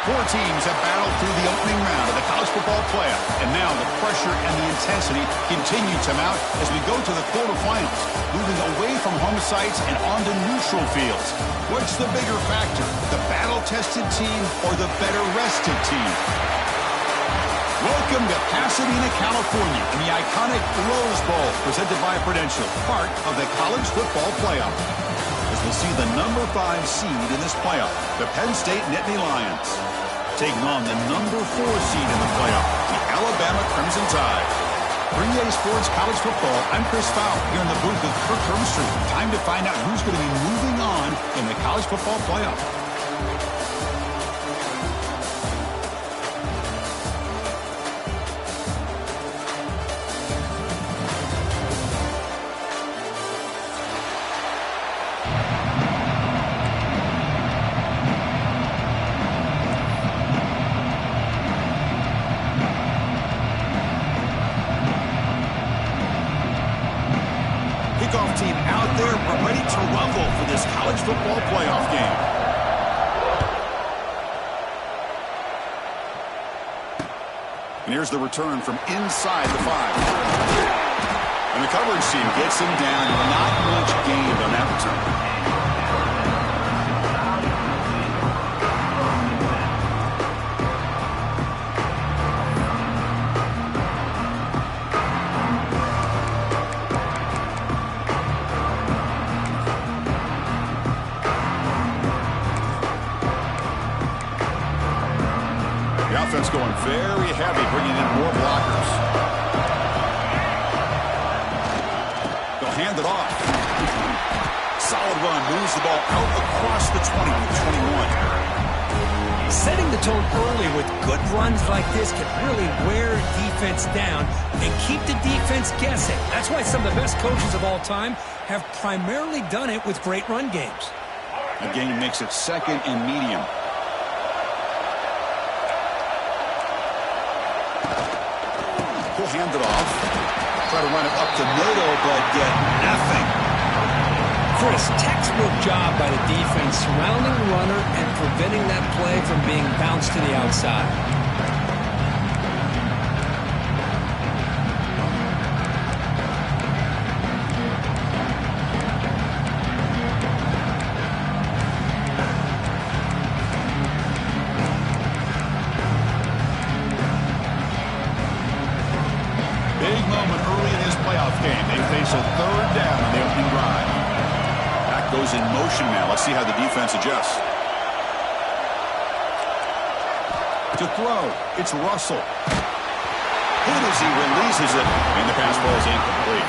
Four teams have battled through the opening round of the college football playoff, and now the pressure and the intensity continue to mount as we go to the quarterfinals, moving away from home sites and onto neutral fields. What's the bigger factor, the battle-tested team or the better-rested team? Welcome to Pasadena, California, in the iconic Rose Bowl, presented by Prudential, part of the college football playoff. As we'll see the number 5 seed in this playoff, the Penn State Nittany Lions, taking on the number 4 seed in the playoff, the Alabama Crimson Tide. For EA Sports College Football, I'm Chris Fowler here in the booth with Kirk Hermstreet. Time to find out who's going to be moving on in the college football playoff. Team out there ready to rumble for this college football playoff game. And here's the return from inside the 5. And the coverage team gets him down. Not much gained on that return. Offense going very heavy, bringing in more blockers. They'll hand it off. Solid run, moves the ball out across the 20 to 21. Setting the tone early with good runs like this can really wear defense down and keep the defense guessing. That's why some of the best coaches of all time have primarily done it with great run games. The game makes it second and medium. He'll hand it off. Try to run it up the middle, but get nothing. Chris, textbook job by the defense surrounding the runner and preventing that play from being bounced to the outside. Big moment early in this playoff game. They face a third down on the opening drive. That goes in motion now. Let's see how the defense adjusts. To throw, it's Russell. Good as he releases it, and the pass ball is incomplete.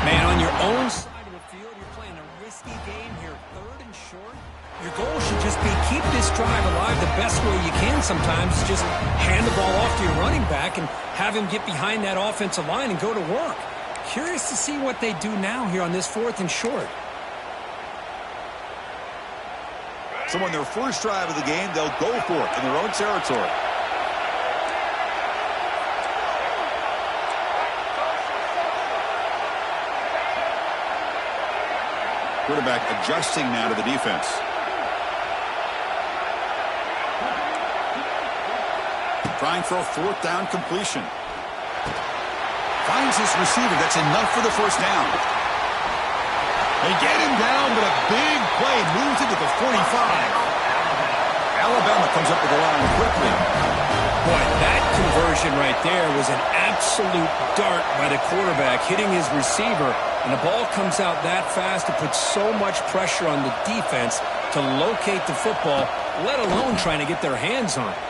Man, on your own side of the field, you're playing a risky game here, 3rd and short. Your goal should just be keep this drive alive the best way you can sometimes. Just hand the ball off to your running back and have him get behind that offensive line and go to work. Curious to see what they do now here on this 4th and short. So on their first drive of the game, they'll go for it in their own territory. Quarterback adjusting now to the defense. Trying for a 4th down completion. Finds his receiver. That's enough for the first down. They get him down, but a big play moves into the 45. Alabama comes up with the line quickly. Boy, that conversion right there was an absolute dart by the quarterback, hitting his receiver, and the ball comes out that fast. It puts so much pressure on the defense to locate the football, let alone trying to get their hands on it.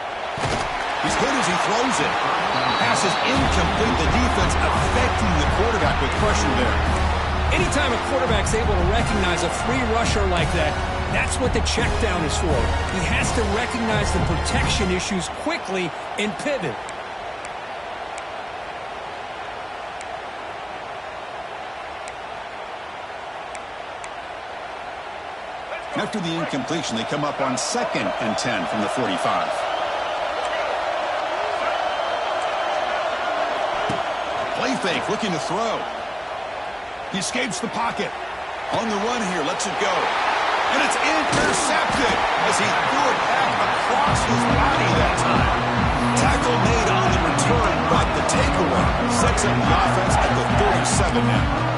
He's good as he throws it. Pass is incomplete. The defense affecting the quarterback with pressure there. Anytime a quarterback's able to recognize a free rusher like that, that's what the check down is for. He has to recognize the protection issues quickly and pivot. After the incompletion, they come up on 2nd and 10 from the 45. Play fake, looking to throw. He escapes the pocket. On the run here, lets it go. And it's intercepted as he threw it back across his body that time. Tackle made on the return, but the takeaway sets up the offense at the 37 now.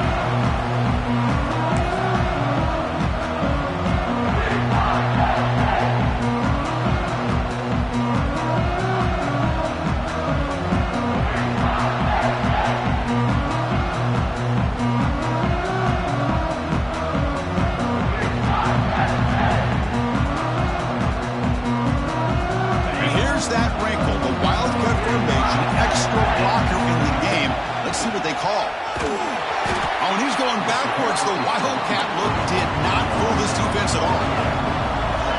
The Wildcat look did not fool this defense at all.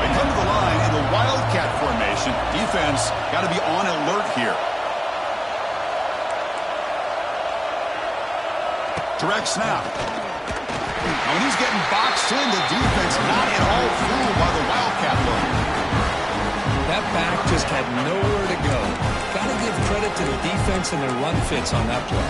They come to the line in the Wildcat formation. Defense got to be on alert here. Direct snap. And when he's getting boxed in, the defense not at all fooled by the Wildcat look. That back just had nowhere to go. Got to give credit to the defense and their run fits on that play.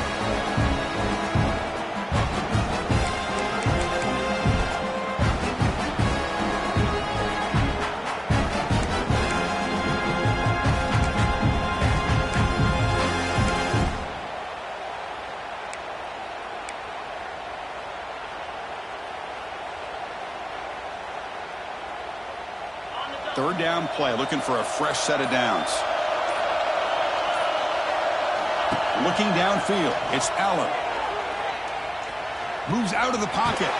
Third down play, looking for a fresh set of downs. Looking downfield, it's Allen. Moves out of the pocket.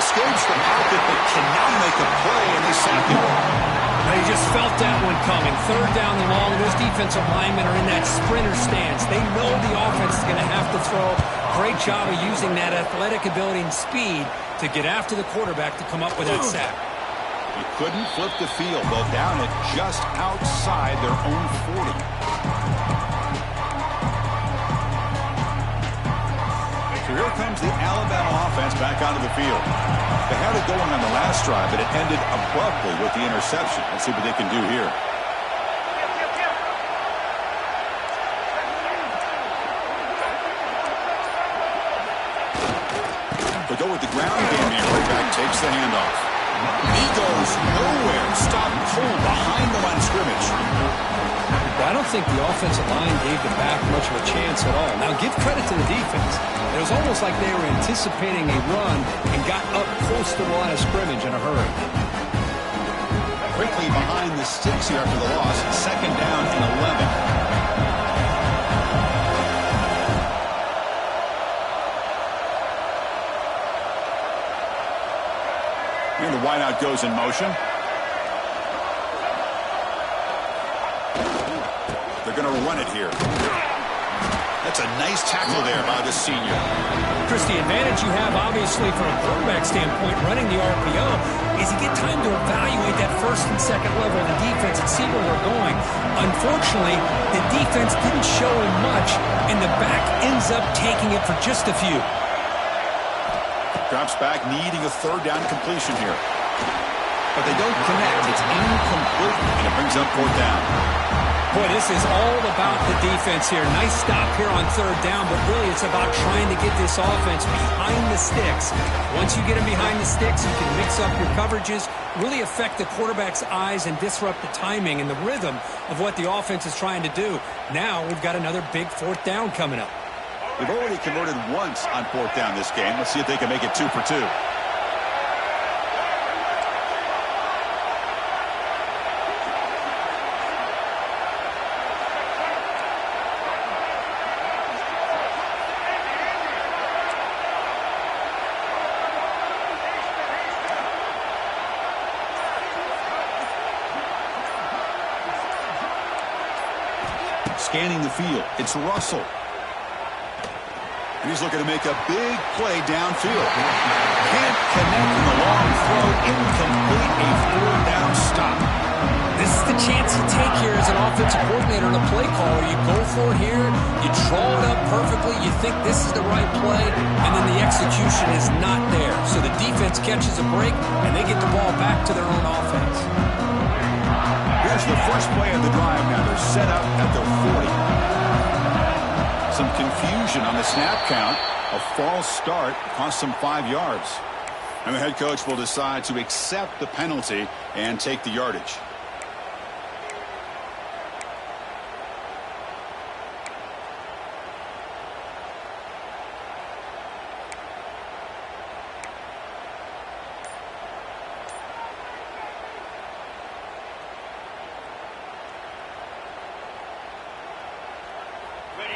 Escapes the pocket, but cannot make a play, and they sack him. They just felt that one coming. 3rd down and long, and those defensive linemen are in that sprinter stance. They know the offense is going to have to throw. Great job of using that athletic ability and speed to get after the quarterback to come up with that sack. He couldn't flip the field. They'll down it just outside their own 40. So here comes the Alabama offense back onto the field. They had it going on the last drive, but it ended abruptly with the interception. Let's see what they can do here. They go with the ground game here. Quarterback takes the handoff. He goes nowhere. Stopped cold behind the line of scrimmage. I don't think the offensive line gave the back much of a chance at all. Now, give credit to the defense. It was almost like they were anticipating a run and got up close to the line of scrimmage in a hurry. Quickly behind the sticks here after the loss. 2nd down and 11. And the wideout goes in motion. They're going to run it here. That's a nice tackle there by the senior. Chris, the advantage you have, obviously, from a quarterback standpoint, running the RPO, is you get time to evaluate that first and second level of the defense and see where they're going. Unfortunately, the defense didn't show him much, and the back ends up taking it for just a few. Drops back, needing a third down completion here. But they don't connect. It's incomplete, and it brings up fourth down. Boy, this is all about the defense here. Nice stop here on third down, but really it's about trying to get this offense behind the sticks. Once you get them behind the sticks, you can mix up your coverages, really affect the quarterback's eyes and disrupt the timing and the rhythm of what the offense is trying to do. Now we've got another big fourth down coming up. They've already converted once on fourth down this game. Let's see if they can make it 2 for 2. Scanning the field, it's Russell. And he's looking to make a big play downfield. Can't connect in the long throw, incomplete, a fourth down stop. This is the chance you take here as an offensive coordinator and a play caller. You go for it here, you draw it up perfectly, you think this is the right play, and then the execution is not there. So the defense catches a break, and they get the ball back to their own offense. Here's the first play of the drive now. They're set up at their 40. Some confusion on the snap count. A false start cost them 5 yards. And the head coach will decide to accept the penalty and take the yardage.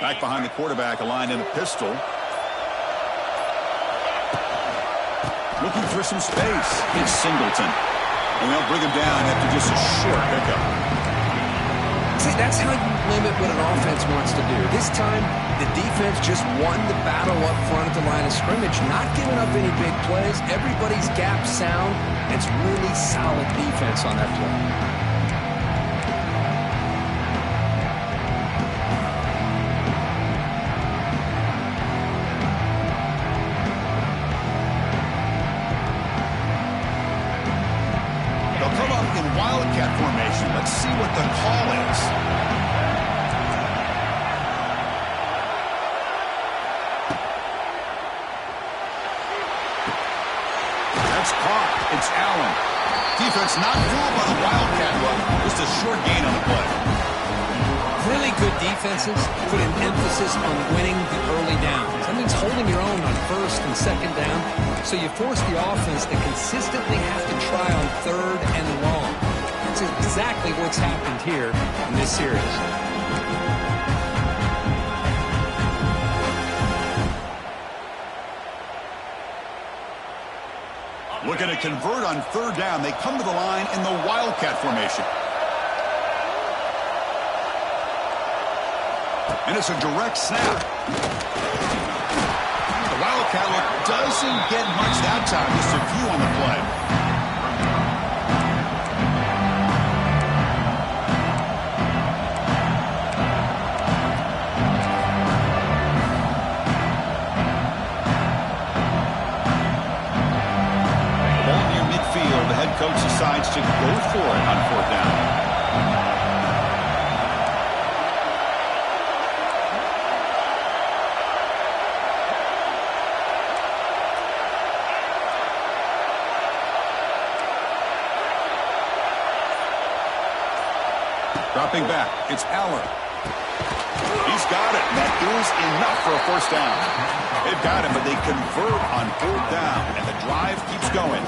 Back behind the quarterback, aligned in a pistol. Looking for some space. It's Singleton. And they'll bring him down after just a short pickup. See, that's how you limit what an offense wants to do. This time, the defense just won the battle up front at the line of scrimmage, not giving up any big plays. Everybody's gap sound. It's really solid defense on that play. Wildcat formation. Let's see what the call is. That's caught. It's Allen. Defense not fooled by the Wildcat look. Just a short gain on the play. Really good defenses put an emphasis on winning the early downs. That means holding your own on first and second down. So you force the offense to consistently have to try on third and long. That's exactly what's happened here in this series. Looking to convert on third down. They come to the line in the Wildcat formation. And it's a direct snap. The Wildcat look doesn't get much that time. Just a few on the play. Ball near midfield. The head coach decides to go for it on fourth down. Dropping back, it's Allen. He's got it. That is enough for a first down. They've got it, but they convert on fourth down, and the drive keeps going.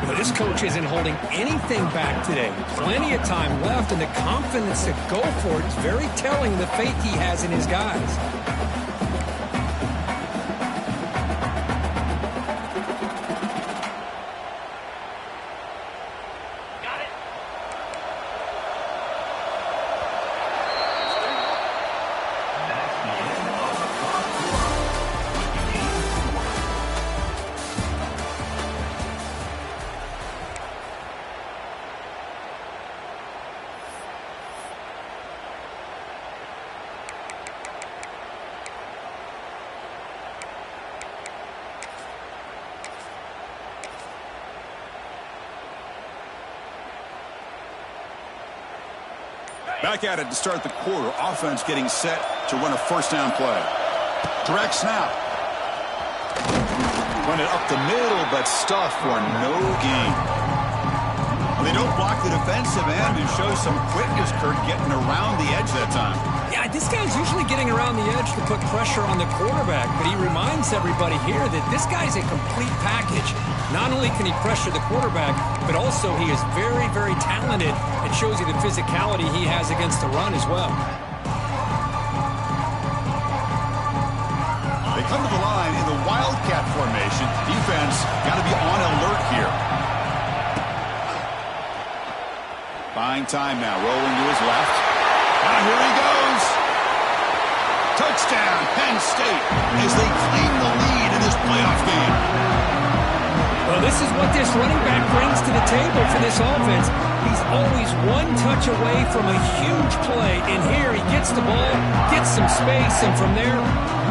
Well, this coach isn't holding anything back today. Plenty of time left, and the confidence to go for it is very telling of the faith he has in his guys. Back at it to start the quarter. Offense getting set to run a first down play. Direct snap. Run it up the middle, but stuffed for no gain. They don't block the defensive end and show some quickness, Kurt, getting around the edge that time. Yeah, this guy's usually getting around the edge to put pressure on the quarterback, but he reminds everybody here that this guy's a complete package. Not only can he pressure the quarterback, but also he is very, very talented. It shows you the physicality he has against the run as well. They come to the line in the Wildcat formation. Defense got to be on alert here. Buying time now, rolling to his left. Now here he goes. Touchdown, Penn State, as they claim the lead in this playoff game. Well, this is what this running back brings to the table for this offense. He's always one touch away from a huge play, and here he gets the ball, gets some space, and from there,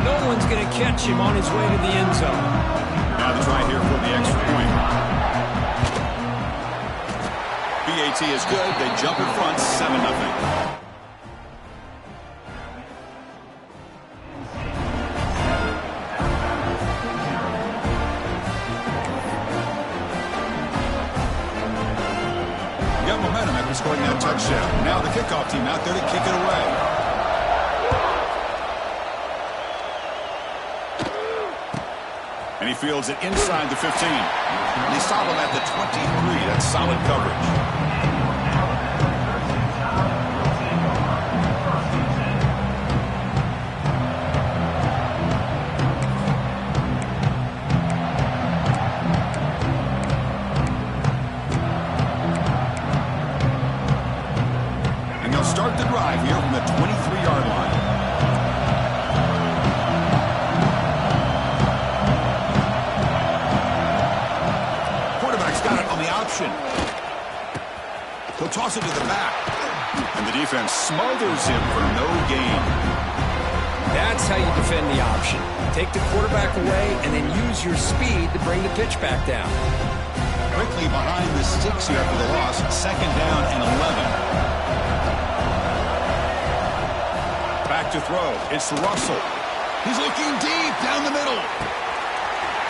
no one's going to catch him on his way to the end zone. Now the try here for the extra point. BAT is good. They jump in front, 7-0. Got momentum after scoring that touchdown. Now the kickoff team out there to kick it away. And he fields it inside the 15. And they stop him at the 23. That's solid coverage. And they'll start the drive here from the 23-yard line. He'll toss it to the back. And the defense smothers him for no gain. That's how you defend the option. Take the quarterback away and then use your speed to bring the pitch back down. Quickly behind the sticks here after the loss. 2nd down and 11. Back to throw. It's Russell. He's looking deep down the middle.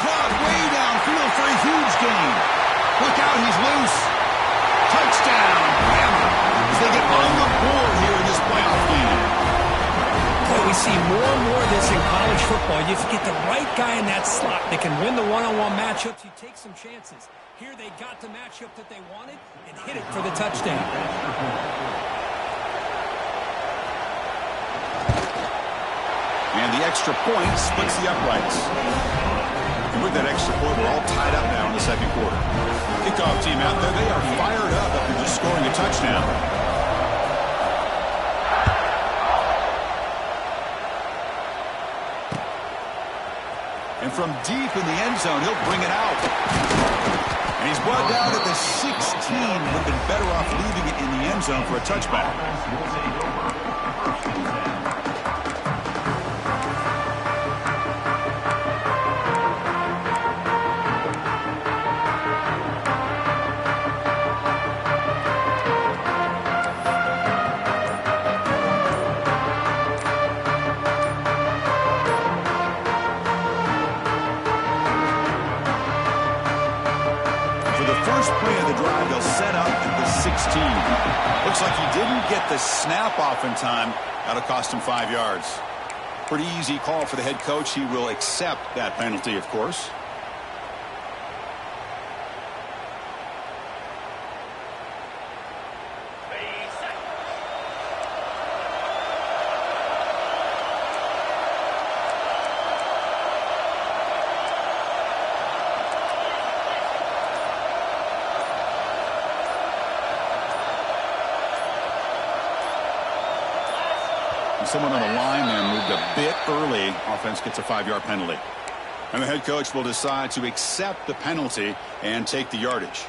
Caught way downfield for a huge gain. Look out, he's loose. Touchdown, Bama, as they get on the board here in this playoff game. Boy, we see more and more of this in college football. If you get the right guy in that slot that can win the one-on-one matchups, you take some chances. Here they got the matchup that they wanted and hit it for the touchdown. And the extra point splits the uprights. And with that extra point, we're all tied up now in the 2nd quarter. Kickoff team out there, they are fired up after just scoring a touchdown. And from deep in the end zone, he'll bring it out. And he's brought down at the 16. Would have been better off leaving it in the end zone for a touchback. Looks like he didn't get the snap off in time. That'll cost him 5 yards. Pretty easy call for the head coach. He will accept that penalty, of course. Someone on the line there moved a bit early. Offense gets a 5-yard penalty. And the head coach will decide to accept the penalty and take the yardage.